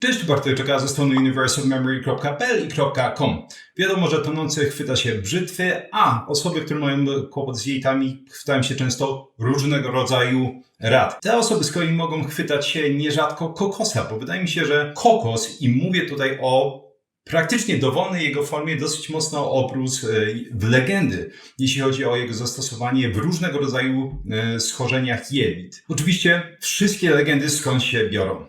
Cześć, tu Bartek czeka ze strony universalmemory.pl i .com. Wiadomo, że tonący chwyta się brzytwy, a osoby, które mają kłopot z jejitami, chwytają się często różnego rodzaju rad. Te osoby z kolei mogą chwytać się nierzadko kokosa, bo wydaje mi się, że kokos, i mówię tutaj o praktycznie dowolnej jego formie, dosyć mocno obrósł w legendy, jeśli chodzi o jego zastosowanie w różnego rodzaju schorzeniach jelit. Oczywiście wszystkie legendy skąd się biorą.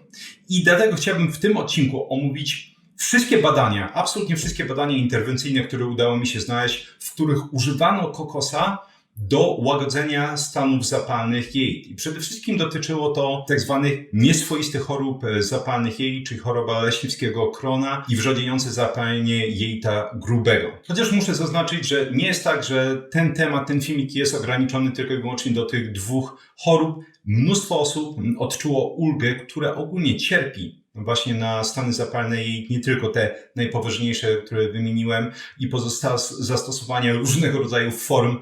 I dlatego chciałbym w tym odcinku omówić wszystkie badania, absolutnie wszystkie badania interwencyjne, które udało mi się znaleźć, w których używano kokosa do łagodzenia stanów zapalnych jelit. I przede wszystkim dotyczyło to tak zwanych nieswoistych chorób zapalnych jelit, czyli choroba leśniewskiego krona i wrzodziejące zapalenie jelita grubego. Chociaż muszę zaznaczyć, że nie jest tak, że ten temat, ten filmik jest ograniczony tylko i wyłącznie do tych dwóch chorób. Mnóstwo osób odczuło ulgę, która ogólnie cierpi właśnie na stany zapalne jelit, nie tylko te najpoważniejsze, które wymieniłem, i pozostałe zastosowania różnego rodzaju form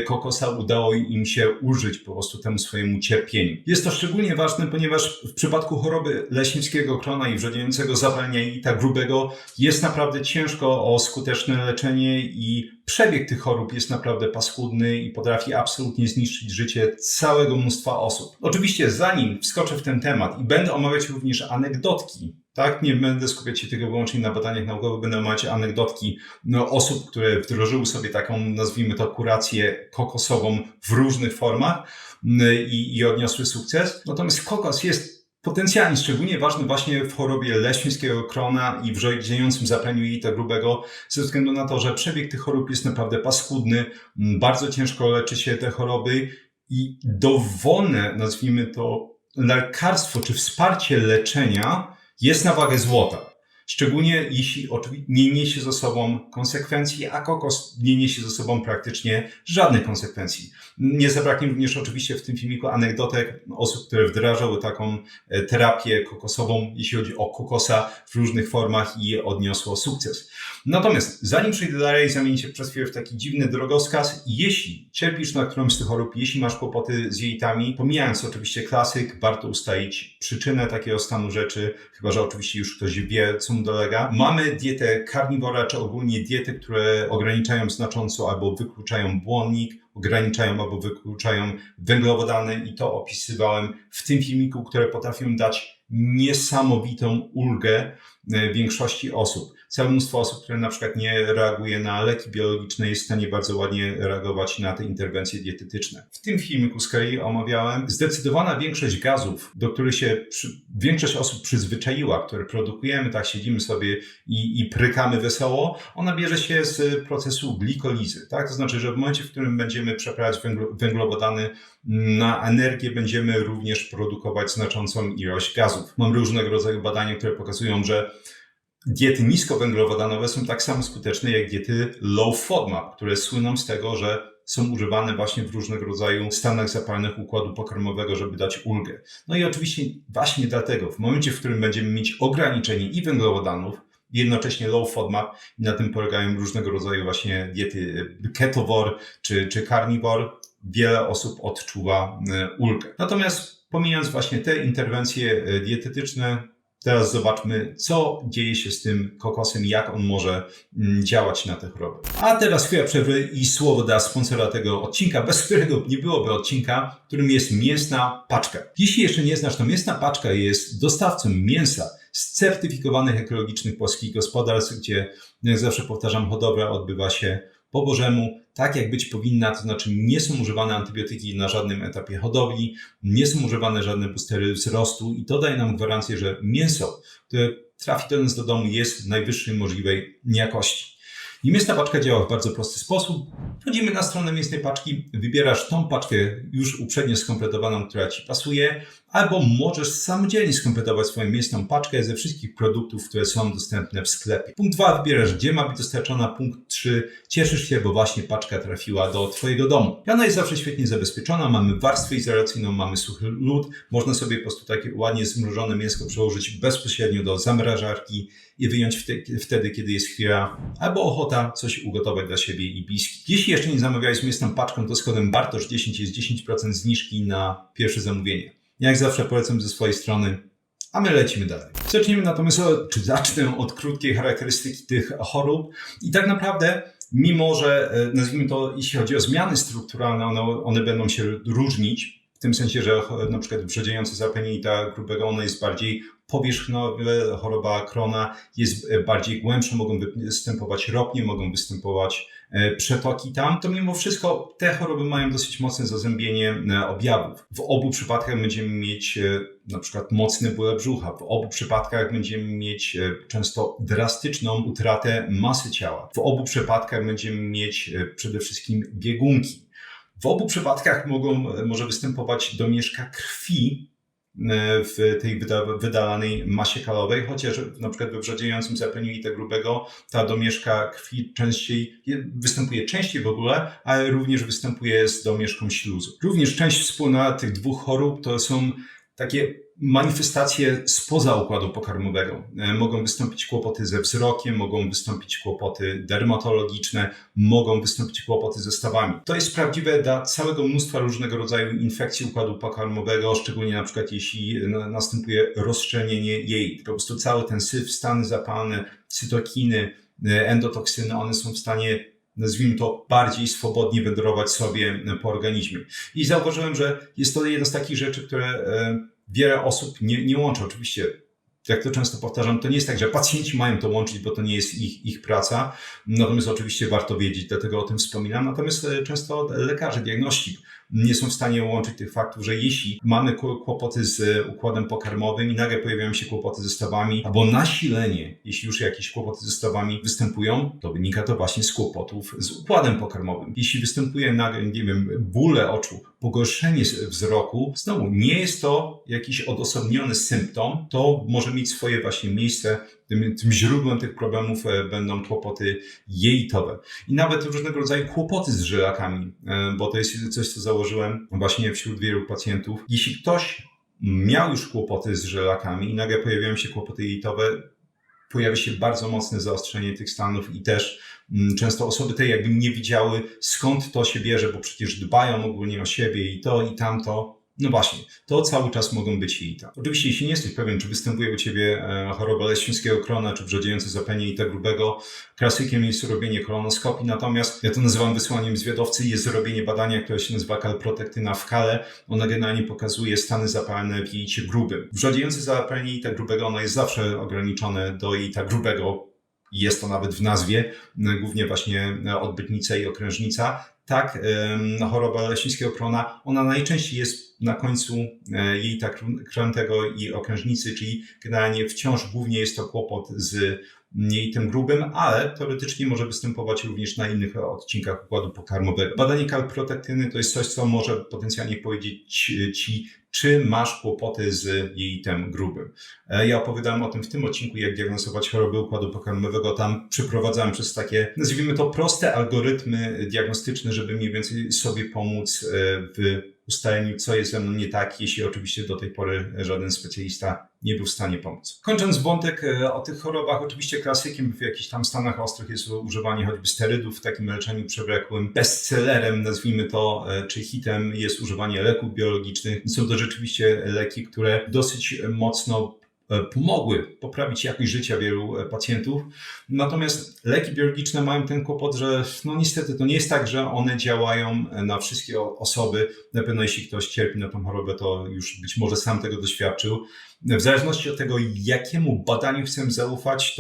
kokosa udało im się ulżyć po prostu temu swojemu cierpieniu. Jest to szczególnie ważne, ponieważ w przypadku choroby leśniewskiego krona i wrzodziejącego zapalenia jelita grubego jest naprawdę ciężko o skuteczne leczenie i przebieg tych chorób jest naprawdę paskudny i potrafi absolutnie zniszczyć życie całego mnóstwa osób. Oczywiście zanim wskoczę w ten temat i będę omawiać również anegdotki, tak, nie będę skupiać się tylko wyłącznie na badaniach naukowych, będę omawiać anegdotki osób, które wdrożyły sobie taką, nazwijmy to, kurację kokosową w różnych formach i odniosły sukces. Natomiast kokos jest potencjalnie szczególnie ważny właśnie w chorobie leśniewskiego krona i wrzodziejącym zapaleniu jelita grubego, ze względu na to, że przebieg tych chorób jest naprawdę paskudny, bardzo ciężko leczy się te choroby i dowolne, nazwijmy to, lekarstwo czy wsparcie leczenia jest na wagę złota. Szczególnie jeśli nie niesie ze sobą konsekwencji, a kokos nie niesie ze sobą praktycznie żadnych konsekwencji. Nie zabraknie również oczywiście w tym filmiku anegdotek osób, które wdrażały taką terapię kokosową, jeśli chodzi o kokosa w różnych formach i odniosło sukces. Natomiast zanim przejdę dalej, zamienię się przez chwilę w taki dziwny drogowskaz. Jeśli cierpisz na którąś z tych chorób, jeśli masz kłopoty z jelitami, pomijając oczywiście klasyk, warto ustalić przyczynę takiego stanu rzeczy, chyba że oczywiście już ktoś wie, co mu dolega. Mamy dietę karniwora, czy ogólnie diety, które ograniczają znacząco albo wykluczają błonnik, ograniczają albo wykluczają węglowodany, i to opisywałem w tym filmiku, które potrafią dać niesamowitą ulgę większości osób. Całe mnóstwo osób, które na przykład nie reaguje na leki biologiczne, jest w stanie bardzo ładnie reagować na te interwencje dietetyczne. W tym filmiku z kolei omawiałem zdecydowana większość gazów, do których się większość osób przyzwyczaiła, które produkujemy, tak siedzimy sobie i prykamy wesoło, ona bierze się z procesu glikolizy. Tak? To znaczy, że w momencie, w którym będziemy przeprawiać węglowodany na energię, będziemy również produkować znaczącą ilość gazów. Mam różnego rodzaju badania, które pokazują, że diety niskowęglowodanowe są tak samo skuteczne jak diety low FODMAP, które słyną z tego, że są używane właśnie w różnego rodzaju stanach zapalnych układu pokarmowego, żeby dać ulgę. No i oczywiście właśnie dlatego w momencie, w którym będziemy mieć ograniczenie i węglowodanów, jednocześnie low FODMAP, i na tym polegają różnego rodzaju właśnie diety ketovore czy carnivore, wiele osób odczuwa ulgę. Natomiast pomijając właśnie te interwencje dietetyczne, teraz zobaczmy, co dzieje się z tym kokosem i jak on może działać na te choroby. A teraz chwila przerwy i słowo dla sponsora tego odcinka, bez którego nie byłoby odcinka, którym jest Mięsna Paczka. Jeśli jeszcze nie znasz, to Mięsna Paczka jest dostawcą mięsa z certyfikowanych ekologicznych polskich gospodarstw, gdzie, jak zawsze powtarzam, hodowla odbywa się po Bożemu, tak jak być powinna, to znaczy nie są używane antybiotyki na żadnym etapie hodowli, nie są używane żadne boostery wzrostu, i to daje nam gwarancję, że mięso, które trafi do nas do domu, jest najwyższej możliwej jakości. I Mięsna Paczka działa w bardzo prosty sposób. Wchodzimy na stronę Mięsnej Paczki, wybierasz tą paczkę już uprzednio skompletowaną, która Ci pasuje, albo możesz samodzielnie skompletować swoją mięsną paczkę ze wszystkich produktów, które są dostępne w sklepie. Punkt 2. Wybierasz, gdzie ma być dostarczona. Punkt 3. Cieszysz się, bo właśnie paczka trafiła do Twojego domu. I ona jest zawsze świetnie zabezpieczona. Mamy warstwę izolacyjną, mamy suchy lód. Można sobie po prostu takie ładnie zmrożone mięsko przełożyć bezpośrednio do zamrażarki i wyjąć wtedy, kiedy jest chwila albo ochota coś ugotować dla siebie i bliskich. Jeśli jeszcze nie zamawiałeś mięsną paczką, to z kodem BARTOSZ10 jest 10% zniżki na pierwsze zamówienie. Jak zawsze polecam ze swojej strony A my lecimy dalej. Zacznę od krótkiej charakterystyki tych chorób. I tak naprawdę, mimo że, nazwijmy to, jeśli chodzi o zmiany strukturalne, one będą się różnić, w tym sensie, że na przykład brzodziejące zapalenie jelita grubego, ono jest bardziej powierzchniowe, choroba Crohna jest bardziej głębsza, mogą występować ropnie, mogą występować przetoki tam, to mimo wszystko te choroby mają dosyć mocne zazębienie objawów. W obu przypadkach będziemy mieć na przykład mocne bóle brzucha, w obu przypadkach będziemy mieć często drastyczną utratę masy ciała, w obu przypadkach będziemy mieć przede wszystkim biegunki. W obu przypadkach może występować domieszka krwi w tej wydalanej masie kalowej, chociaż na przykład we brzodziejącym zapaleniu jelita grubego ta domieszka krwi występuje częściej w ogóle, ale również występuje z domieszką śluzu. Również część wspólna tych dwóch chorób to są takie manifestacje spoza układu pokarmowego. Mogą wystąpić kłopoty ze wzrokiem, mogą wystąpić kłopoty dermatologiczne, mogą wystąpić kłopoty ze stawami. To jest prawdziwe dla całego mnóstwa różnego rodzaju infekcji układu pokarmowego, szczególnie na przykład jeśli następuje rozszczelnienie jelit. Po prostu cały ten syf, stany zapalne, cytokiny, endotoksyny, one są w stanie, nazwijmy to, bardziej swobodnie wędrować sobie po organizmie. I zauważyłem, że jest to jedna z takich rzeczy, które wiele osób nie łączy. Oczywiście, jak to często powtarzam, to nie jest tak, że pacjenci mają to łączyć, bo to nie jest ich praca. Natomiast oczywiście warto wiedzieć, dlatego o tym wspominam. Natomiast często lekarze, diagności nie są w stanie łączyć tych faktów, że jeśli mamy kłopoty z układem pokarmowym i nagle pojawiają się kłopoty ze stawami, albo nasilenie, jeśli już jakieś kłopoty ze stawami występują, to wynika to właśnie z kłopotów z układem pokarmowym. Jeśli występuje nagle, nie wiem, bóle oczu, pogorszenie wzroku, znowu nie jest to jakiś odosobniony symptom, to może mieć swoje właśnie miejsce. Tym źródłem tych problemów będą kłopoty jelitowe. I nawet różnego rodzaju kłopoty z żylakami, bo to jest coś, co założyłem właśnie wśród wielu pacjentów. Jeśli ktoś miał już kłopoty z żylakami i nagle pojawiają się kłopoty jelitowe, pojawia się bardzo mocne zaostrzenie tych stanów i też często osoby te jakby nie widziały, skąd to się bierze, bo przecież dbają ogólnie o siebie i to i tamto. No właśnie, to cały czas mogą być jelita. Oczywiście, jeśli nie jesteś pewien, czy występuje u Ciebie choroba leśnińskiego Crohna, czy brzodziejące zapalenie jelita grubego, klasykiem jest robienie kolonoskopii, natomiast ja to nazywam wysłaniem zwiadowcy, jest zrobienie badania, które się nazywa kalprotektyna w kale. Ona generalnie pokazuje stany zapalne w jelicie grubym. Brzodziejące zapalenie jelita grubego, ono jest zawsze ograniczone do jelita grubego. Jest to nawet w nazwie, głównie właśnie odbytnica i okrężnica. Tak, choroba leśnińskiego Crohna, ona najczęściej jest na końcu jelita krętego i okrężnicy, czyli generalnie wciąż głównie jest to kłopot z jelitem grubym, ale teoretycznie może występować również na innych odcinkach układu pokarmowego. Badanie kalprotektyny to jest coś, co może potencjalnie powiedzieć Ci, czy masz kłopoty z jelitem grubym. Ja opowiadałem o tym w tym odcinku, jak diagnozować choroby układu pokarmowego. Tam przeprowadzałem przez takie, nazwijmy to, proste algorytmy diagnostyczne, żeby mniej więcej sobie pomóc w ustaleniu, co jest ze mną nie tak, jeśli oczywiście do tej pory żaden specjalista nie był w stanie pomóc. Kończąc wątek o tych chorobach, oczywiście klasykiem w jakichś tam stanach ostrych jest używanie choćby sterydów w takim leczeniu przewlekłym. Bestsellerem, nazwijmy to, czy hitem jest używanie leków biologicznych. Są to rzeczywiście leki, które dosyć mocno pomogły poprawić jakość życia wielu pacjentów. Natomiast leki biologiczne mają ten kłopot, że no niestety to nie jest tak, że one działają na wszystkie osoby. Na pewno jeśli ktoś cierpi na tą chorobę, to już być może sam tego doświadczył. W zależności od tego, jakiemu badaniu chcemy zaufać,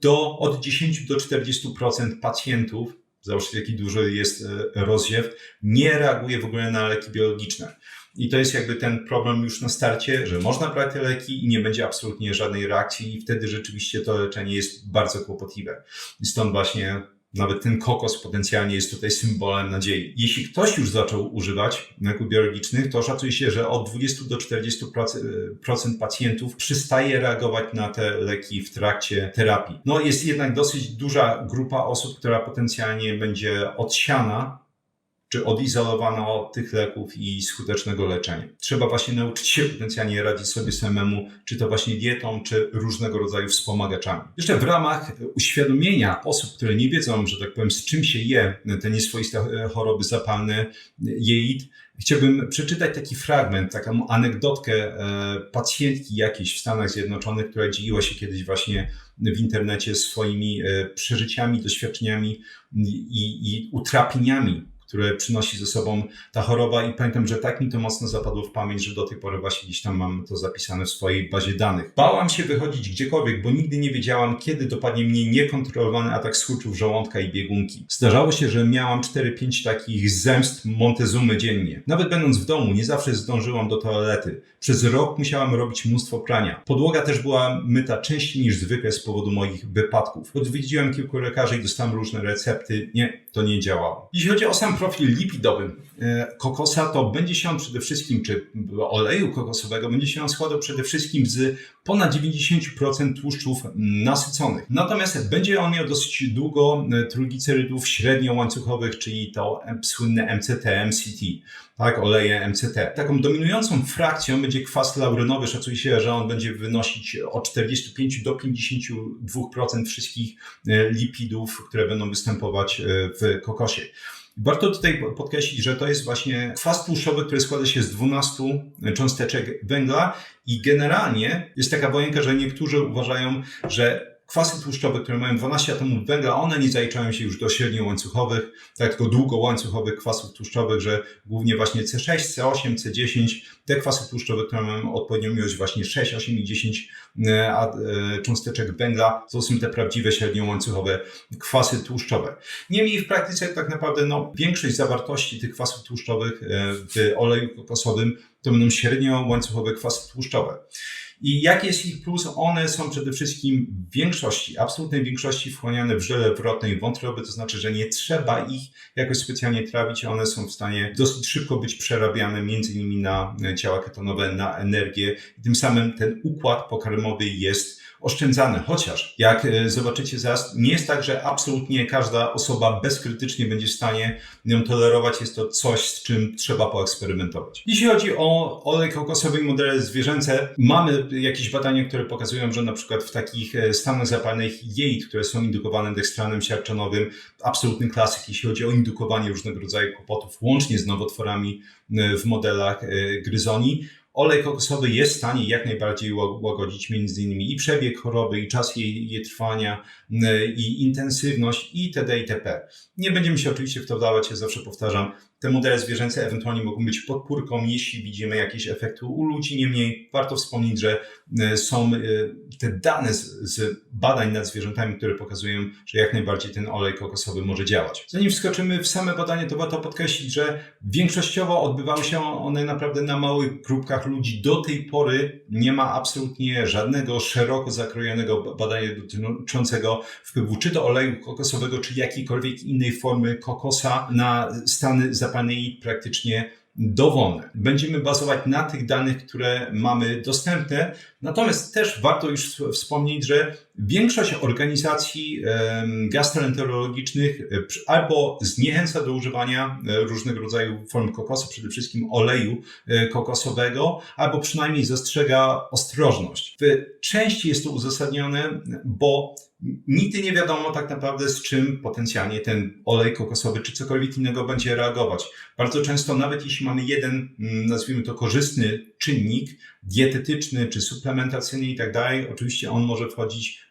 to od 10 do 40% pacjentów, zobaczcie jaki duży jest rozziew, nie reaguje w ogóle na leki biologiczne. I to jest jakby ten problem już na starcie, że można brać te leki i nie będzie absolutnie żadnej reakcji i wtedy rzeczywiście to leczenie jest bardzo kłopotliwe. I stąd właśnie nawet ten kokos potencjalnie jest tutaj symbolem nadziei. Jeśli ktoś już zaczął używać leków biologicznych, to szacuje się, że od 20 do 40% pacjentów przestaje reagować na te leki w trakcie terapii. No jest jednak dosyć duża grupa osób, która potencjalnie będzie odsiana, czy odizolowana od tych leków i skutecznego leczenia. Trzeba właśnie nauczyć się potencjalnie radzić sobie samemu, czy to właśnie dietą, czy różnego rodzaju wspomagaczami. Jeszcze w ramach uświadomienia osób, które nie wiedzą, że tak powiem, z czym się je te nieswoiste choroby zapalne, jelit, chciałbym przeczytać taki fragment, taką anegdotkę pacjentki jakiejś w Stanach Zjednoczonych, która dzieliła się kiedyś właśnie w internecie swoimi przeżyciami, doświadczeniami i utrapieniami, które przynosi ze sobą ta choroba i pamiętam, że tak mi to mocno zapadło w pamięć, że do tej pory właśnie gdzieś tam mam to zapisane w swojej bazie danych. Bałam się wychodzić gdziekolwiek, bo nigdy nie wiedziałam, kiedy dopadnie mnie niekontrolowany atak skurczów żołądka i biegunki. Zdarzało się, że miałam 4-5 takich zemst Montezumy dziennie. Nawet będąc w domu, nie zawsze zdążyłam do toalety. Przez rok musiałam robić mnóstwo prania. Podłoga też była myta częściej niż zwykle z powodu moich wypadków. Odwiedziłem kilku lekarzy i dostałem różne recepty. Nie, to nie działało. Jeśli chodzi o sam profil lipidowy kokosa, to będzie się on przede wszystkim, czy oleju kokosowego, będzie się on składał przede wszystkim z ponad 90% tłuszczów nasyconych. Natomiast będzie on miał dosyć długo trójglicerydów średniołańcuchowych, czyli to słynne MCT, MCT, tak, oleje MCT. Taką dominującą frakcją będzie kwas laurynowy. Szacuje się, że on będzie wynosić od 45 do 52% wszystkich lipidów, które będą występować w kokosie. Warto tutaj podkreślić, że to jest właśnie kwas tłuszczowy, który składa się z 12 cząsteczek węgla i generalnie jest taka wojenka, że niektórzy uważają, że kwasy tłuszczowe, które mają 12 atomów węgla, one nie zaliczają się już do średniołańcuchowych, tak, tylko długołańcuchowych kwasów tłuszczowych, że głównie właśnie C6, C8, C10, te kwasy tłuszczowe, które mają odpowiednią ilość właśnie 6, 8 i 10 cząsteczek węgla, to są te prawdziwe średniołańcuchowe kwasy tłuszczowe. Niemniej w praktyce tak naprawdę większość zawartości tych kwasów tłuszczowych w oleju kokosowym to będą średniołańcuchowe kwasy tłuszczowe. I jaki jest ich plus? One są przede wszystkim w większości, absolutnej większości wchłaniane w żyle wrotnej wątroby, to znaczy, że nie trzeba ich jakoś specjalnie trawić, one są w stanie dosyć szybko być przerabiane między innymi na ciała ketonowe, na energię i tym samym ten układ pokarmowy jest oszczędzany, chociaż jak zobaczycie zaraz, nie jest tak, że absolutnie każda osoba bezkrytycznie będzie w stanie ją tolerować. Jest to coś, z czym trzeba poeksperymentować. Jeśli chodzi o olej kokosowy i modele zwierzęce, mamy jakieś badania, które pokazują, że na przykład w takich stanach zapalnych jelit, które są indukowane dekstranem siarczanowym, absolutny klasyk, jeśli chodzi o indukowanie różnego rodzaju kłopotów, łącznie z nowotworami w modelach gryzoni, olej kokosowy jest w stanie jak najbardziej łagodzić między innymi i przebieg choroby, i czas jej trwania, i intensywność, itd. itp. Nie będziemy się oczywiście w to wdawać, ja zawsze powtarzam, te modele zwierzęce ewentualnie mogą być podpórką, jeśli widzimy jakieś efekty u ludzi. Niemniej warto wspomnieć, że są te dane z badań nad zwierzętami, które pokazują, że jak najbardziej ten olej kokosowy może działać. Zanim wskoczymy w same badania, to warto podkreślić, że większościowo odbywały się one naprawdę na małych grupkach ludzi. Do tej pory nie ma absolutnie żadnego szeroko zakrojonego badania dotyczącego wpływu czy to oleju kokosowego, czy jakiejkolwiek innej formy kokosa na stany zapalne i praktycznie dowolne. Będziemy bazować na tych danych, które mamy dostępne, natomiast też warto już wspomnieć, że większość organizacji gastroenterologicznych albo zniechęca do używania różnego rodzaju form kokosu, przede wszystkim oleju kokosowego, albo przynajmniej zastrzega ostrożność. Częściej jest to uzasadnione, bo nigdy nie wiadomo tak naprawdę, z czym potencjalnie ten olej kokosowy czy cokolwiek innego będzie reagować. Bardzo często, nawet jeśli mamy jeden, nazwijmy to, korzystny czynnik dietetyczny czy suplementacyjny i tak dalej, oczywiście on może wchodzić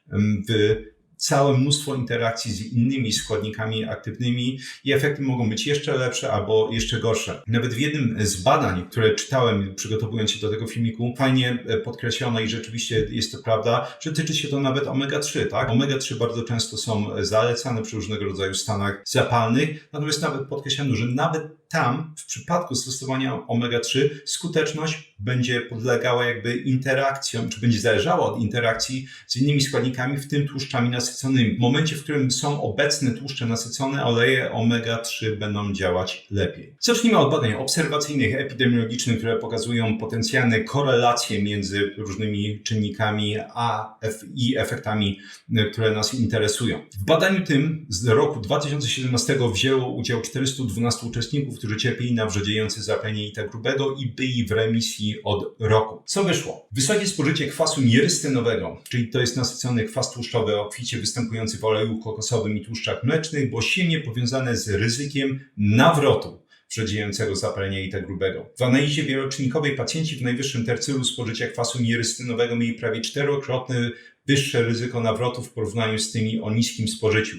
w całe mnóstwo interakcji z innymi składnikami aktywnymi i efekty mogą być jeszcze lepsze albo jeszcze gorsze. Nawet w jednym z badań, które czytałem, przygotowując się do tego filmiku, fajnie podkreślono i rzeczywiście jest to prawda, że tyczy się to nawet omega-3, tak? Omega-3 bardzo często są zalecane przy różnego rodzaju stanach zapalnych, natomiast nawet podkreślono, że nawet tam w przypadku stosowania omega-3 skuteczność będzie podlegała jakby interakcjom, czy będzie zależała od interakcji z innymi składnikami, w tym tłuszczami nasyconymi. W momencie, w którym są obecne tłuszcze nasycone, oleje omega-3 będą działać lepiej. Zacznijmy od badań obserwacyjnych, epidemiologicznych, które pokazują potencjalne korelacje między różnymi czynnikami i efektami, które nas interesują. W badaniu tym z roku 2017 wzięło udział 412 uczestników, którzy cierpieli na wrzodziejące zapalenie jelita grubego i byli w remisji od roku. Co wyszło? Wysokie spożycie kwasu nierystynowego, czyli to jest nasycony kwas tłuszczowy obficie występujący w oleju kokosowym i tłuszczach mlecznych, było silnie powiązane z ryzykiem nawrotu wrzodziejącego zapalenia jelita grubego. W analizie wieloczynnikowej pacjenci w najwyższym tercylu spożycia kwasu nierystynowego mieli prawie 4-krotne wyższe ryzyko nawrotu w porównaniu z tymi o niskim spożyciu.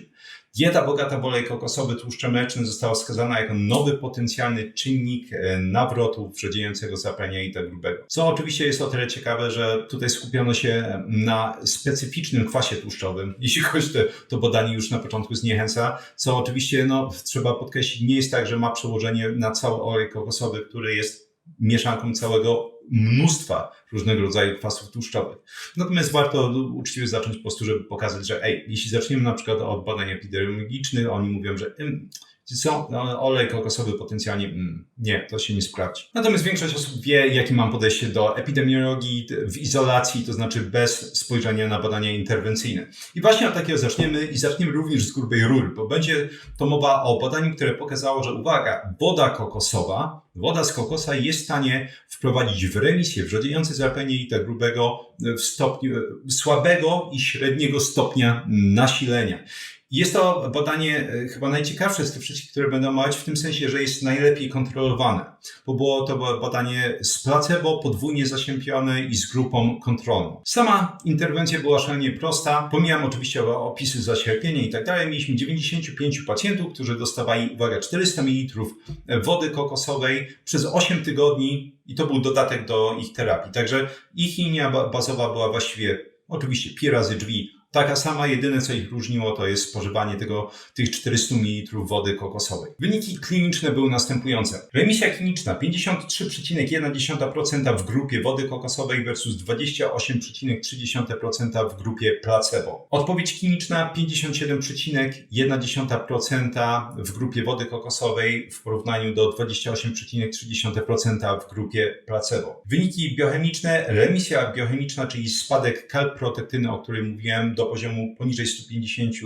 Dieta bogata w olej kokosowy, tłuszcze mleczne została wskazana jako nowy potencjalny czynnik nawrotu wrzodziejącego zapalenia jelita grubego. Co oczywiście jest o tyle ciekawe, że tutaj skupiono się na specyficznym kwasie tłuszczowym. Jeśli kogoś to badanie już na początku zniechęca, co oczywiście trzeba podkreślić, nie jest tak, że ma przełożenie na cały olej kokosowy, który jest mieszanką całego mnóstwa różnego rodzaju kwasów tłuszczowych. Natomiast warto uczciwie zacząć po prostu, żeby pokazać, że jeśli zaczniemy na przykład od badań epidemiologicznych, oni mówią, że olej kokosowy potencjalnie nie, to się nie sprawdzi. Natomiast większość osób wie, jakie mam podejście do epidemiologii w izolacji, to znaczy bez spojrzenia na badania interwencyjne. I właśnie od takiego zaczniemy i zaczniemy również z grubej rury, bo będzie to mowa o badaniu, które pokazało, że uwaga, woda z kokosa jest w stanie wprowadzić w remisję wrzodziejące zapalenie jelita grubego w stopniu słabego i średniego stopnia nasilenia. Jest to badanie chyba najciekawsze z tych wszystkich, które będą omawiać, w tym sensie, że jest najlepiej kontrolowane. Bo było to badanie z placebo, podwójnie zasiępione i z grupą kontrolną. Sama interwencja była szalenie prosta. Pomijam oczywiście opisy zacierpienia i tak dalej. Mieliśmy 95 pacjentów, którzy dostawali, 400 ml wody kokosowej przez 8 tygodni i to był dodatek do ich terapii. Także ich linia bazowa była właściwie oczywiście pi razy drzwi taka sama, jedyne co ich różniło to jest spożywanie tych 400 ml wody kokosowej. Wyniki kliniczne były następujące. Remisja kliniczna 53,1% w grupie wody kokosowej versus 28,3% w grupie placebo. Odpowiedź kliniczna 57,1% w grupie wody kokosowej w porównaniu do 28,3% w grupie placebo. Wyniki biochemiczne, remisja biochemiczna, czyli spadek kalprotektyny, o której mówiłem, do poziomu poniżej 150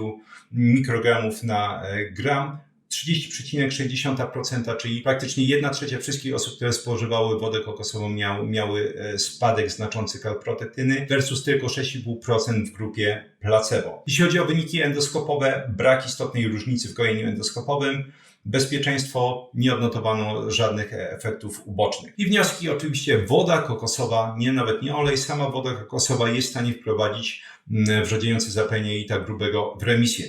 mikrogramów na gram, 30,6%, czyli praktycznie 1/3 wszystkich osób, które spożywały wodę kokosową miały spadek znaczący kalprotektyny versus tylko 6,5% w grupie placebo. Jeśli chodzi o wyniki endoskopowe, brak istotnej różnicy w gojeniu endoskopowym. Bezpieczeństwo, nie odnotowano żadnych efektów ubocznych. I wnioski oczywiście woda kokosowa, nawet nie olej, sama woda kokosowa jest w stanie wprowadzić wrzodziejące zapalenie jelita grubego w remisję.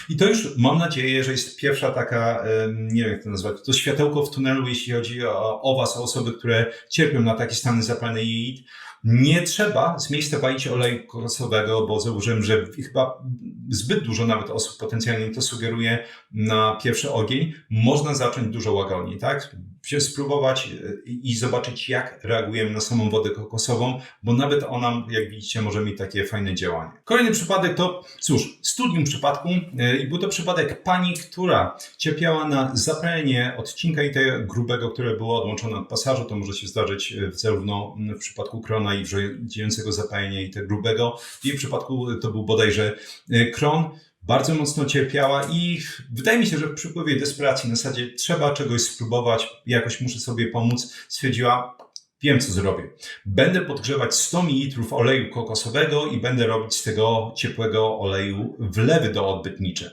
I to już mam nadzieję, że jest pierwsza taka, nie wiem jak to nazwać, to światełko w tunelu, jeśli chodzi o was, o osoby, które cierpią na takie stany zapalne jelit. Nie trzeba z miejsca walić oleju kokosowego, bo zauważyłem, że chyba zbyt dużo nawet osób potencjalnie to sugeruje na pierwszy ogień. Można zacząć dużo łagodniej, tak? Spróbować i zobaczyć, jak reagujemy na samą wodę kokosową, bo nawet ona, jak widzicie, może mieć takie fajne działanie. Kolejny przypadek to, studium przypadku i był to przypadek pani, która cierpiała na zapalenie odcinka jelita grubego, które było odłączone od pasażu. To może się zdarzyć zarówno w przypadku Crohna i wrzodziejącego zapalenia jelita grubego. W jej przypadku to był bodajże Crohn. Bardzo mocno cierpiała i wydaje mi się, że w przypływie desperacji na zasadzie trzeba czegoś spróbować, jakoś muszę sobie pomóc, stwierdziła, wiem co zrobię. Będę podgrzewać 100 ml oleju kokosowego i będę robić z tego ciepłego oleju wlewy doodbytnicze.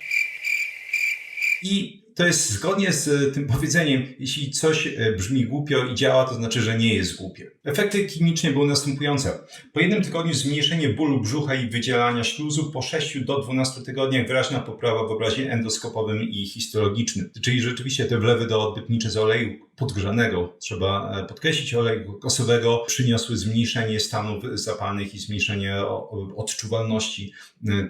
I to jest zgodnie z tym powiedzeniem, jeśli coś brzmi głupio i działa, to znaczy, że nie jest głupie. Efekty kliniczne były następujące. Po 1 tygodniu zmniejszenie bólu brzucha i wydzielania śluzu, po 6 do 12 tygodniach wyraźna poprawa w obrazie endoskopowym i histologicznym. Czyli rzeczywiście te wlewy doodbytnicze z oleju podgrzanego, trzeba podkreślić, oleju kokosowego, przyniosły zmniejszenie stanów zapalnych i zmniejszenie odczuwalności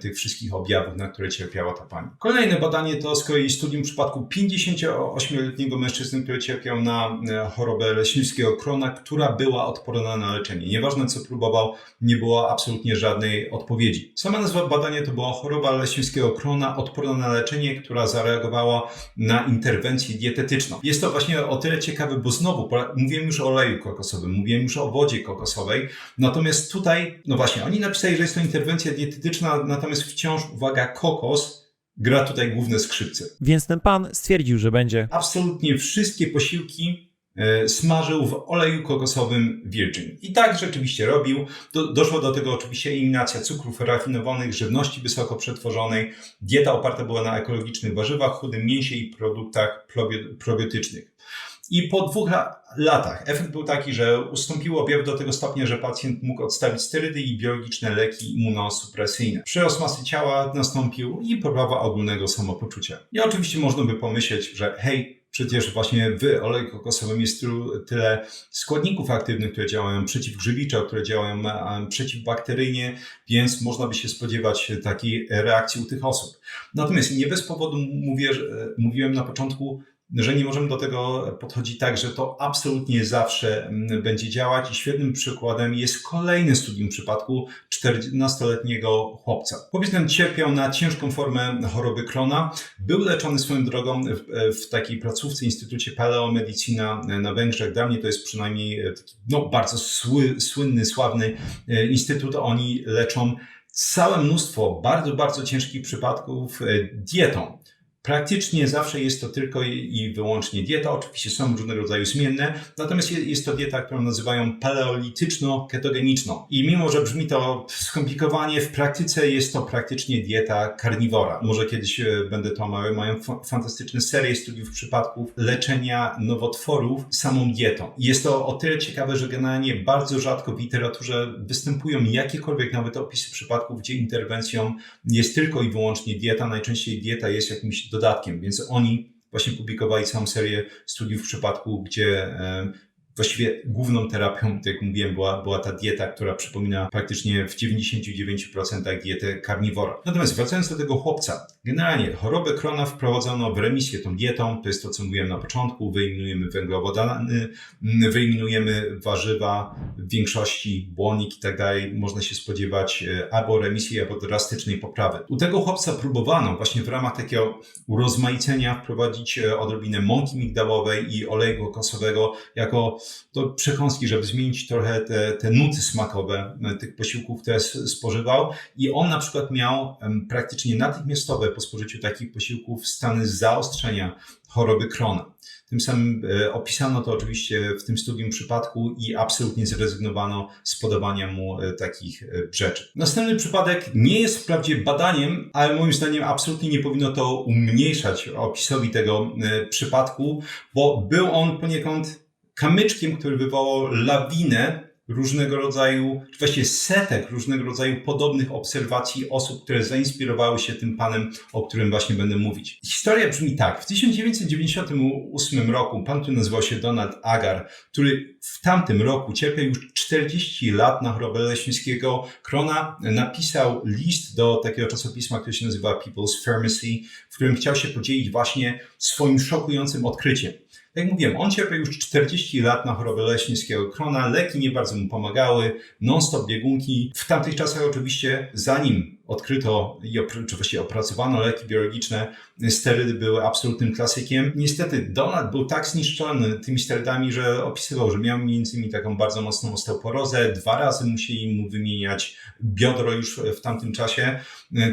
tych wszystkich objawów, na które cierpiała ta pani. Kolejne badanie to z kolei studium przypadku przypadku 58-letniego mężczyzny, który cierpiał na chorobę leśniczego krona, która była odporna na leczenie. Nieważne co próbował, nie było absolutnie żadnej odpowiedzi. Sama nazwa badania to była choroba leśniczego krona odporna na leczenie, która zareagowała na interwencję dietetyczną. Jest to właśnie o tyle ciekawe, bo znowu mówiłem już o oleju kokosowym, mówiłem już o wodzie kokosowej, natomiast tutaj, no właśnie, oni napisali, że jest to interwencja dietetyczna, natomiast wciąż, uwaga, kokos gra tutaj główne skrzypce. Więc ten pan stwierdził, że będzie Absolutnie wszystkie posiłki smażył w oleju kokosowym Virgin. I tak rzeczywiście robił. Doszło do tego oczywiście eliminacja cukrów rafinowanych, żywności wysoko przetworzonej. Dieta oparta była na ekologicznych warzywach, chudym mięsie i produktach probiotycznych. I po 2 latach efekt był taki, że ustąpiły objawy do tego stopnia, że pacjent mógł odstawić sterydy i biologiczne leki immunosupresyjne. Przyrost masy ciała nastąpił i poprawa ogólnego samopoczucia. I oczywiście można by pomyśleć, że hej, przecież właśnie w oleju kokosowym jest tyle składników aktywnych, które działają przeciwgrzybiczo, które działają przeciwbakteryjnie, więc można by się spodziewać takiej reakcji u tych osób. Natomiast nie bez powodu mówiłem na początku, że nie możemy do tego podchodzić tak, że to absolutnie zawsze będzie działać i świetnym przykładem jest kolejne studium przypadku 14-letniego chłopca. Chłopiec ten cierpiał na ciężką formę choroby Crona, był leczony swoją drogą w takiej placówce Instytucie Paleomedicina na Węgrzech. Dla mnie to jest przynajmniej bardzo słynny, sławny instytut. Oni leczą całe mnóstwo bardzo, bardzo ciężkich przypadków dietą. Praktycznie zawsze jest to tylko i wyłącznie dieta. Oczywiście są różnego rodzaju zmienne, natomiast jest to dieta, którą nazywają paleolityczno-ketogeniczną. I mimo, że brzmi to skomplikowanie, w praktyce jest to praktycznie dieta karniwora. Może kiedyś będę to omawiał. Mają fantastyczne serie studiów przypadków leczenia nowotworów samą dietą. Jest to o tyle ciekawe, że generalnie bardzo rzadko w literaturze występują jakiekolwiek nawet opisy przypadków, gdzie interwencją jest tylko i wyłącznie dieta. Najczęściej dieta jest jakimś dodatkiem, więc oni właśnie publikowali całą serię studiów w przypadku, gdzie właściwie główną terapią, tak jak mówiłem, była ta dieta, która przypomina praktycznie w 99% dietę karniwora. Natomiast wracając do tego chłopca, generalnie chorobę Crona wprowadzono w remisję tą dietą, to jest to, co mówiłem na początku, wyeliminujemy węglowodany, wyeliminujemy warzywa, w większości błonnik i tak dalej, można się spodziewać albo remisji, albo drastycznej poprawy. U tego chłopca próbowano właśnie w ramach takiego urozmaicenia wprowadzić odrobinę mąki migdałowej i oleju kokosowego jako to przekąski, żeby zmienić trochę te nuty smakowe tych posiłków, które spożywał. I on na przykład miał praktycznie natychmiastowe po spożyciu takich posiłków stany zaostrzenia choroby Crona. Tym samym opisano to oczywiście w tym studium przypadku i absolutnie zrezygnowano z podawania mu takich rzeczy. Następny przypadek nie jest wprawdzie badaniem, ale moim zdaniem absolutnie nie powinno to umniejszać opisowi tego przypadku, bo był on poniekąd kamyczkiem, który wywołał lawinę różnego rodzaju, czy właściwie setek różnego rodzaju podobnych obserwacji osób, które zainspirowały się tym panem, o którym właśnie będę mówić. Historia brzmi tak. W 1998 roku pan, który nazywał się Donald Agar, który w tamtym roku cierpiał już 40 lat na chorobę leśniczego Crona, napisał list do takiego czasopisma, które się nazywa People's Pharmacy, w którym chciał się podzielić właśnie swoim szokującym odkryciem. Jak mówiłem, on cierpiał już 40 lat na chorobę leśniczego Crona, leki nie bardzo mu pomagały, non-stop biegunki. W tamtych czasach oczywiście, zanim odkryto czy właściwie opracowano leki biologiczne, sterydy były absolutnym klasykiem. Niestety Donald był tak zniszczony tymi sterydami, że opisywał, że miał między innymi taką bardzo mocną osteoporozę. 2 razy musieli mu wymieniać biodro już w tamtym czasie.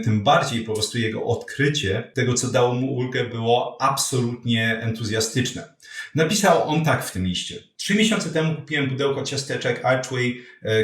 Tym bardziej po prostu jego odkrycie tego, co dało mu ulgę, było absolutnie entuzjastyczne. Napisał on tak w tym liście. 3 miesiące temu kupiłem pudełko ciasteczek Archway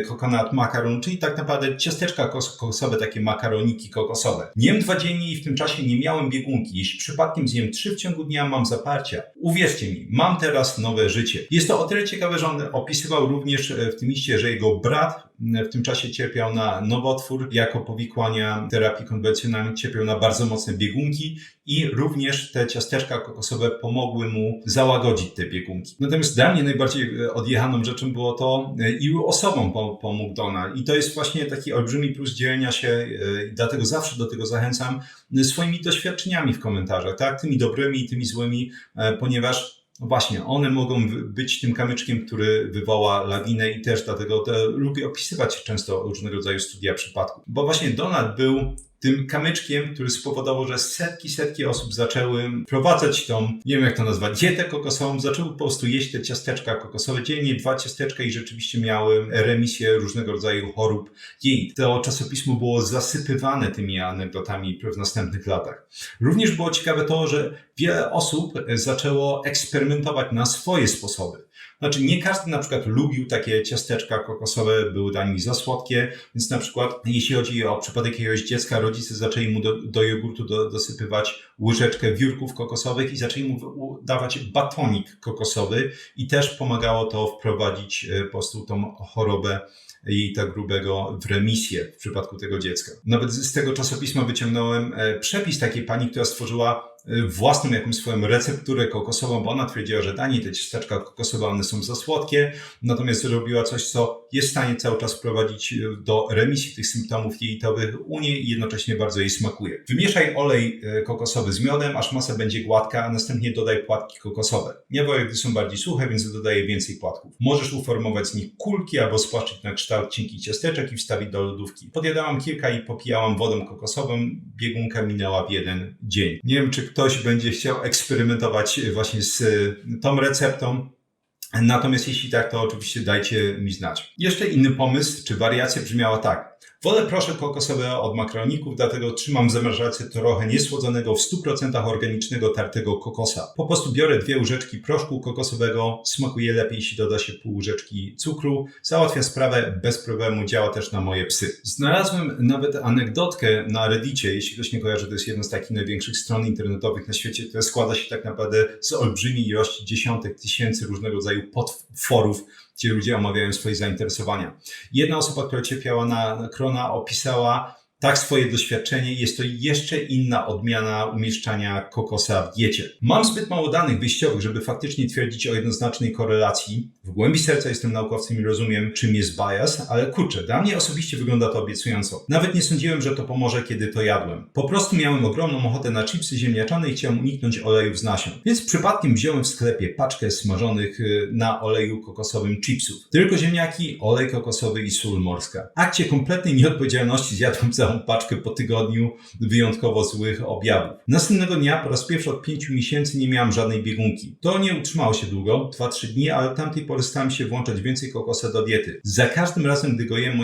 Coconut Macaron, czyli tak naprawdę ciasteczka kokosowe, takie makaroniki kokosowe. Jem 2 dziennie i w tym czasie nie miałem biegunki. Jeśli przypadkiem zjem 3 w ciągu dnia, mam zaparcia. Uwierzcie mi, mam teraz nowe życie. Jest to o tyle ciekawe, że on opisywał również w tym liście, że jego brat w tym czasie cierpiał na nowotwór, jako powikłania terapii konwencjonalnej cierpiał na bardzo mocne biegunki i również te ciasteczka kokosowe pomogły mu załagodzić te biegunki. Natomiast dla mnie najbardziej odjechaną rzeczą było to, ilu osobom pomógł Donald. I to jest właśnie taki olbrzymi plus dzielenia się, i dlatego zawsze do tego zachęcam, swoimi doświadczeniami w komentarzach, tak? Tymi dobrymi i tymi złymi, ponieważ no właśnie, one mogą być tym kamyczkiem, który wywoła lawinę i też dlatego lubię opisywać często różnego rodzaju studia przypadków. Bo właśnie Donald był tym kamyczkiem, który spowodował, że setki osób zaczęły prowadzać tą, nie wiem jak to nazwać, dietę kokosową, zaczęły po prostu jeść te ciasteczka kokosowe, dziennie 2 ciasteczka i rzeczywiście miały remisję różnego rodzaju chorób. I to czasopismo było zasypywane tymi anegdotami w następnych latach. Również było ciekawe to, że wiele osób zaczęło eksperymentować na swoje sposoby. Znaczy nie każdy na przykład lubił takie ciasteczka kokosowe, były dla nich za słodkie, więc na przykład jeśli chodzi o przypadek jakiegoś dziecka, rodzice zaczęli mu do jogurtu dosypywać łyżeczkę wiórków kokosowych i zaczęli mu dawać batonik kokosowy i też pomagało to wprowadzić po prostu tą chorobę jej tak grubego w remisję w przypadku tego dziecka. Nawet z tego czasopisma wyciągnąłem przepis takiej pani, która stworzyła własną jakąś swoją recepturę kokosową, bo ona twierdziła, że danie te ciasteczka kokosowe, one są za słodkie, natomiast robiła coś, co jest w stanie cały czas prowadzić do remisji tych symptomów jelitowych u niej i jednocześnie bardzo jej smakuje. Wymieszaj olej kokosowy z miodem, aż masa będzie gładka, a następnie dodaj płatki kokosowe. Nie wolę, gdy są bardziej suche, więc dodaję więcej płatków. Możesz uformować z nich kulki albo spłaszczyć na kształt cienkich ciasteczek i wstawić do lodówki. Podjadałam kilka i popijałam wodą kokosową. Biegunka minęła w 1 dzień. Nie wiem, czy ktoś będzie chciał eksperymentować właśnie z tą receptą. Natomiast jeśli tak, to oczywiście dajcie mi znać. Jeszcze inny pomysł, czy wariacja brzmiała tak. Wolę proszek kokosowy od makaroników, dlatego trzymam w zamrażarce trochę niesłodzonego w 100% organicznego tartego kokosa. Po prostu biorę 2 łyżeczki proszku kokosowego, smakuje lepiej, jeśli doda się pół łyżeczki cukru. Załatwia sprawę bez problemu, działa też na moje psy. Znalazłem nawet anegdotkę na Reddicie, jeśli ktoś nie kojarzy, to jest jedna z takich największych stron internetowych na świecie, która składa się tak naprawdę z olbrzymiej ilości dziesiątek tysięcy różnego rodzaju podforów, gdzie ludzie omawiają swoje zainteresowania. Jedna osoba, która cierpiała na Crohna, opisała tak swoje doświadczenie. Jest to jeszcze inna odmiana umieszczania kokosa w diecie. Mam zbyt mało danych wyjściowych, żeby faktycznie twierdzić o jednoznacznej korelacji. W głębi serca jestem naukowcem i rozumiem, czym jest bias, ale kurczę, dla mnie osobiście wygląda to obiecująco. Nawet nie sądziłem, że to pomoże, kiedy to jadłem. Po prostu miałem ogromną ochotę na chipsy ziemniaczane i chciałem uniknąć olejów z nasion. Więc przypadkiem wziąłem w sklepie paczkę smażonych na oleju kokosowym chipsów. Tylko ziemniaki, olej kokosowy i sól morska. Akcie kompletnej nieodpowiedzialności zjadłem całą paczkę po tygodniu wyjątkowo złych objawów. Następnego dnia po raz pierwszy od 5 miesięcy nie miałem żadnej biegunki. To nie utrzymało się długo, 2-3 dni, ale od tamtej pory starałem się włączać więcej kokosa do diety. Za każdym razem, gdy go jem,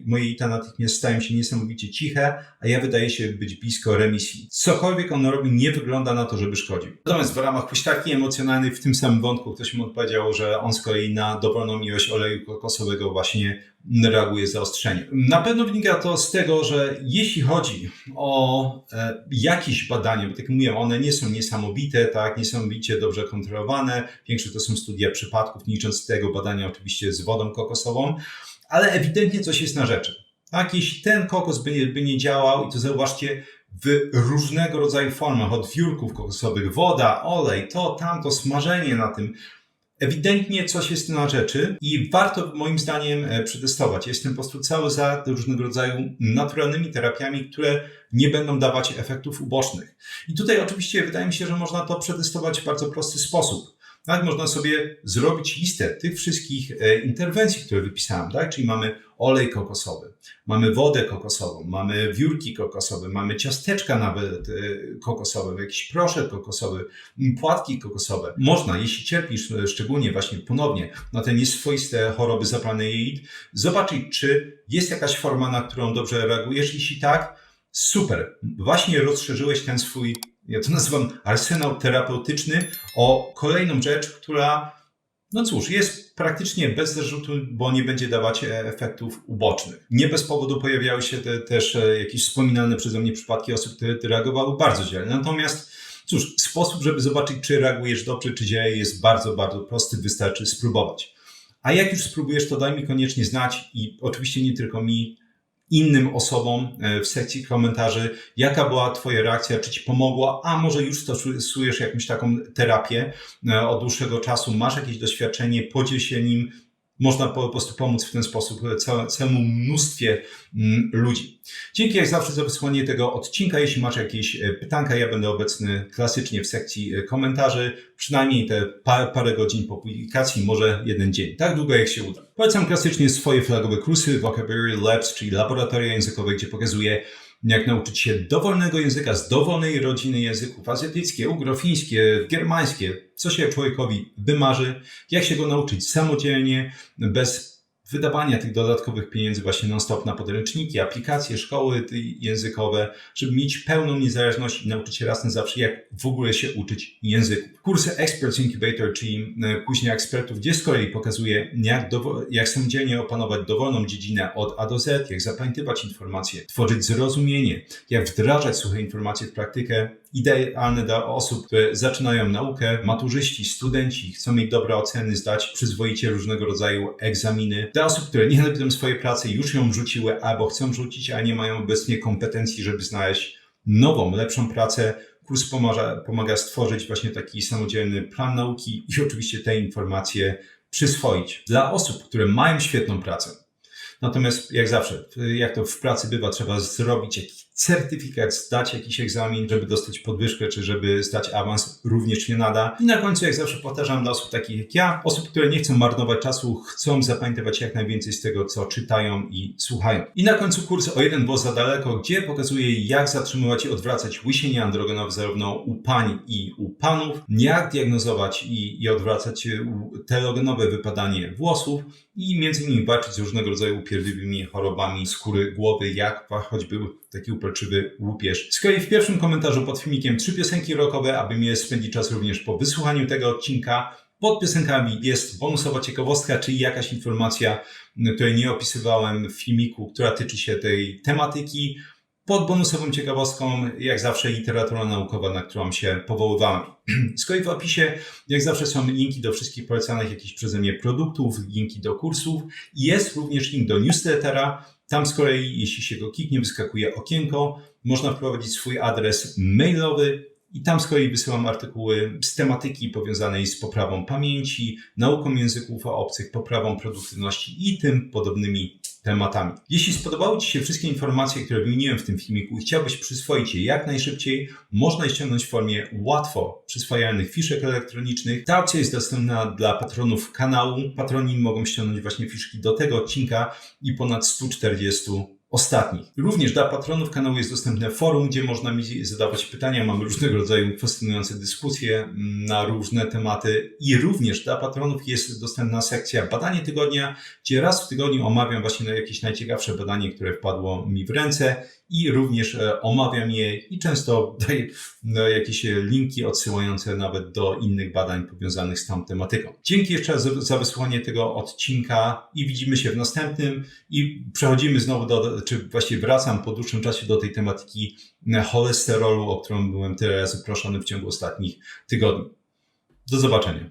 moje jita natychmiast stają się niesamowicie ciche, a ja wydaje się być blisko remisji. Cokolwiek on robi, nie wygląda na to, żeby szkodził. Natomiast w ramach huśtawki emocjonalnej w tym samym wątku ktoś mu odpowiedział, że on z kolei na dowolną ilość oleju kokosowego właśnie reaguje zaostrzenie. Na pewno wynika to z tego, że jeśli chodzi o jakieś badania, bo tak jak mówię, one nie są niesamowite, tak, niesamowicie dobrze kontrolowane, większość to są studia przypadków, nie licząc tego badania oczywiście z wodą kokosową, ale ewidentnie coś jest na rzeczy. Tak, jeśli ten kokos by nie działał, i to zauważcie, w różnego rodzaju formach, od wiórków kokosowych, woda, olej, to, tamto, smażenie na tym, ewidentnie coś jest na rzeczy i warto moim zdaniem przetestować. Jestem po prostu cały za różnego rodzaju naturalnymi terapiami, które nie będą dawać efektów ubocznych. I tutaj oczywiście wydaje mi się, że można to przetestować w bardzo prosty sposób. Tak, można sobie zrobić listę tych wszystkich interwencji, które wypisałem, tak? Czyli mamy olej kokosowy, mamy wodę kokosową, mamy wiórki kokosowe, mamy ciasteczka nawet kokosowe, jakiś proszek kokosowy, płatki kokosowe. Można, jeśli cierpisz szczególnie właśnie ponownie na te nieswoiste choroby zapalnej jelit, zobaczyć, czy jest jakaś forma, na którą dobrze reagujesz. Jeśli tak, super, właśnie rozszerzyłeś ten swój, ja to nazywam arsenał terapeutyczny, o kolejną rzecz, która, no cóż, jest praktycznie bez zarzutu, bo nie będzie dawać efektów ubocznych. Nie bez powodu pojawiały się też jakieś wspominane przeze mnie przypadki osób, które reagowały bardzo źle. Natomiast cóż, sposób, żeby zobaczyć, czy reagujesz dobrze, czy źle, jest bardzo, bardzo prosty, wystarczy spróbować. A jak już spróbujesz, to daj mi koniecznie znać i oczywiście nie tylko mi, innym osobom w sekcji komentarzy, jaka była Twoja reakcja, czy Ci pomogła, a może już stosujesz jakąś taką terapię od dłuższego czasu, masz jakieś doświadczenie, podziel się nim, można po prostu pomóc w ten sposób całemu mnóstwie ludzi. Dzięki jak zawsze za wysłanie tego odcinka. Jeśli masz jakieś pytanka, ja będę obecny klasycznie w sekcji komentarzy, przynajmniej te parę godzin po publikacji, może jeden dzień, tak długo jak się uda. Polecam klasycznie swoje flagowe kursy Vocabulary Labs, czyli laboratoria językowe, gdzie pokazuję, jak nauczyć się dowolnego języka z dowolnej rodziny języków, azjatyckie, ugrofińskie, germańskie, co się człowiekowi wymarzy, jak się go nauczyć samodzielnie, bez wydawania tych dodatkowych pieniędzy właśnie non-stop na podręczniki, aplikacje, szkoły językowe, żeby mieć pełną niezależność i nauczyć się raz na zawsze, jak w ogóle się uczyć języków. Kursy Experts Incubator, czyli później ekspertów, gdzie z kolei pokazuję, jak samodzielnie opanować dowolną dziedzinę od A do Z, jak zapamiętywać informacje, tworzyć zrozumienie, jak wdrażać suche informacje w praktykę, idealne dla osób, które zaczynają naukę, maturzyści, studenci, chcą mieć dobre oceny, zdać przyzwoicie różnego rodzaju egzaminy. Dla osób, które nie lubią swojej pracy, już ją rzuciły albo chcą rzucić, a nie mają obecnie kompetencji, żeby znaleźć nową, lepszą pracę. Kurs pomaga stworzyć właśnie taki samodzielny plan nauki i oczywiście te informacje przyswoić. Dla osób, które mają świetną pracę, natomiast jak zawsze, jak to w pracy bywa, trzeba zrobić jakiś certyfikat, zdać jakiś egzamin, żeby dostać podwyżkę, czy żeby zdać awans, również się nada. I na końcu, jak zawsze powtarzam, dla osób takich jak ja, osób, które nie chcą marnować czasu, chcą zapamiętywać jak najwięcej z tego, co czytają i słuchają. I na końcu kurs o jeden włos za daleko, gdzie pokazuję, jak zatrzymywać i odwracać łysienie androgonowe zarówno u pań i u panów, jak diagnozować i odwracać telogenowe wypadanie włosów i między innymi walczyć z różnego rodzaju upierdliwymi chorobami skóry głowy, jak choćby taki uporczywy łupież. Z kolei w pierwszym komentarzu pod filmikiem 3 piosenki rockowe, aby mnie spędzić czas również po wysłuchaniu tego odcinka. Pod piosenkami jest bonusowa ciekawostka, czyli jakaś informacja, której nie opisywałem w filmiku, która tyczy się tej tematyki. Pod bonusową ciekawostką, jak zawsze, literatura naukowa, na którą się powoływałem. Z kolei w opisie, jak zawsze, są linki do wszystkich polecanych jakichś przeze mnie produktów, linki do kursów. Jest również link do newslettera. Tam z kolei, jeśli się go kliknie, wyskakuje okienko. Można wprowadzić swój adres mailowy i tam z kolei wysyłam artykuły z tematyki powiązanej z poprawą pamięci, nauką języków obcych, poprawą produktywności i tym podobnymi tematami. Jeśli spodobały Ci się wszystkie informacje, które wymieniłem w tym filmiku i chciałbyś przyswoić je jak najszybciej, można je ściągnąć w formie łatwo przyswajalnych fiszek elektronicznych. Ta opcja jest dostępna dla patronów kanału. Patroni mogą ściągnąć właśnie fiszki do tego odcinka i ponad 140 ostatnich. Również dla patronów kanału jest dostępne forum, gdzie można mi zadawać pytania. Mamy różnego rodzaju fascynujące dyskusje na różne tematy i również dla patronów jest dostępna sekcja Badanie Tygodnia, gdzie raz w tygodniu omawiam właśnie jakieś najciekawsze badanie, które wpadło mi w ręce i również omawiam je i często daję jakieś linki odsyłające nawet do innych badań powiązanych z tą tematyką. Dzięki jeszcze raz za wysłuchanie tego odcinka i widzimy się w następnym i przechodzimy znowu czy właściwie wracam po dłuższym czasie do tej tematyki cholesterolu, o którą byłem tyle razy proszony w ciągu ostatnich tygodni. Do zobaczenia.